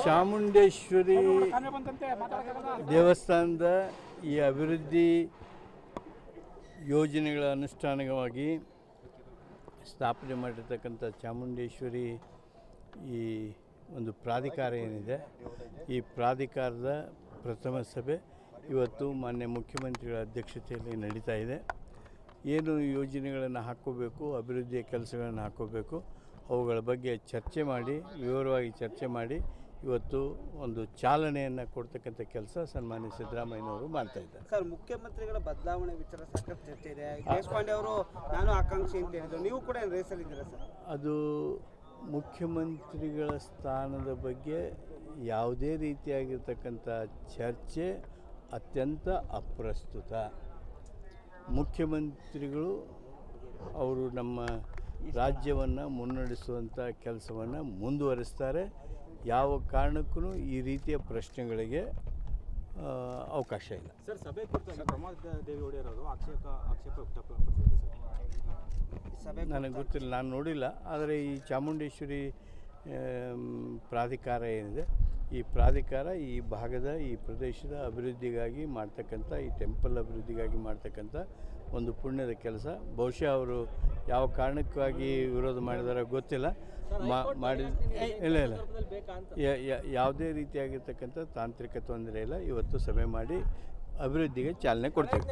ಚಾಮುಂಡೇಶ್ವರಿ ದೇವಸ್ಥಾನದ ಈ ಅಭಿವೃದ್ಧಿ ಯೋಜನೆಗಳ ಅನುಷ್ಠಾನವಾಗಿ ಸ್ಥಾಪನೆ ಮಾಡಿರ್ತಕ್ಕಂಥ ಚಾಮುಂಡೇಶ್ವರಿ ಈ ಒಂದು ಪ್ರಾಧಿಕಾರ ಏನಿದೆ, ಈ ಪ್ರಾಧಿಕಾರದ ಪ್ರಥಮ ಸಭೆ ಇವತ್ತು ಮಾನ್ಯ ಮುಖ್ಯಮಂತ್ರಿಗಳ ಅಧ್ಯಕ್ಷತೆಯಲ್ಲಿ ನಡೀತಾ ಇದೆ. ಏನು ಯೋಜನೆಗಳನ್ನು ಹಾಕ್ಕೋಬೇಕು, ಅಭಿವೃದ್ಧಿಯ ಕೆಲಸಗಳನ್ನು ಹಾಕ್ಕೋಬೇಕು, ಅವುಗಳ ಬಗ್ಗೆ ಚರ್ಚೆ ಮಾಡಿ, ವಿವರವಾಗಿ ಚರ್ಚೆ ಮಾಡಿ ಇವತ್ತು ಒಂದು ಚಾಲನೆಯನ್ನು ಕೊಡ್ತಕ್ಕಂಥ ಕೆಲಸ ಸನ್ಮಾನ್ಯ ಸಿದ್ದರಾಮಯ್ಯನವರು ಮಾಡ್ತಾ ಇದ್ದಾರೆ. ಸರ್, ಮುಖ್ಯಮಂತ್ರಿಗಳ ಬದಲಾವಣೆ ವಿಚಾರ ಸಾಕಷ್ಟು ಚರ್ಚೆ ಇದೆ. ದೇಶಪಾಂಡೆ ಅವರು ನಾನು ಆಕಾಂಕ್ಷಿ ಅಂತ ಹೇಳಿದ್ರು, ನೀವು ಕೂಡ ರೇಸಲ್ಲಿದ್ದೀರಾ ಸರ್? ಅದು ಮುಖ್ಯಮಂತ್ರಿಗಳ ಸ್ಥಾನದ ಬಗ್ಗೆ ಯಾವುದೇ ರೀತಿಯಾಗಿರ್ತಕ್ಕಂಥ ಚರ್ಚೆ ಅತ್ಯಂತ ಅಪ್ರಸ್ತುತ. ಮುಖ್ಯಮಂತ್ರಿಗಳು ಅವರು ನಮ್ಮ ರಾಜ್ಯವನ್ನು ಮುನ್ನಡೆಸುವಂಥ ಕೆಲಸವನ್ನು ಮುಂದುವರಿಸ್ತಾರೆ. ಯಾವ ಕಾರಣಕ್ಕೂ ಈ ರೀತಿಯ ಪ್ರಶ್ನೆಗಳಿಗೆ ಅವಕಾಶ ಇಲ್ಲ. ಸರ್, ಸಭೆ ಕುರಿತು ಪ್ರಮೋದ್ ದೇವಿ ಒಡೆಯರ್ ಅವರು ಆಕ್ಷೇಪ ವ್ಯಕ್ತಪಡಿಸಿದ್ದಾರೆ ಸಭೆ. ನನಗೆ ಗೊತ್ತಿಲ್ಲ, ನಾನು ನೋಡಿಲ್ಲ. ಆದರೆ ಈ ಚಾಮುಂಡೇಶ್ವರಿ ಪ್ರಾಧಿಕಾರ ಏನಿದೆ, ಈ ಪ್ರಾಧಿಕಾರ ಈ ಭಾಗದ, ಈ ಪ್ರದೇಶದ ಅಭಿವೃದ್ಧಿಗಾಗಿ ಮಾಡ್ತಕ್ಕಂಥ, ಈ ಟೆಂಪಲ್ ಅಭಿವೃದ್ಧಿಗಾಗಿ ಮಾಡ್ತಕ್ಕಂಥ ಒಂದು ಪುಣ್ಯದ ಕೆಲಸ. ಬಹುಶಃ ಅವರು ಯಾವ ಕಾರಣಕ್ಕಾಗಿ ವಿರೋಧ ಮಾಡಿದಾರೋ ಗೊತ್ತಿಲ್ಲ. ಇಲ್ಲ ಯಾವುದೇ ರೀತಿಯಾಗಿರ್ತಕ್ಕಂಥ ತಾಂತ್ರಿಕ ತೊಂದರೆ ಇಲ್ಲ. ಇವತ್ತು ಸಭೆ ಮಾಡಿ ಅಭಿವೃದ್ಧಿಗೆ ಚಾಲನೆ ಕೊಡ್ತೇವೆ.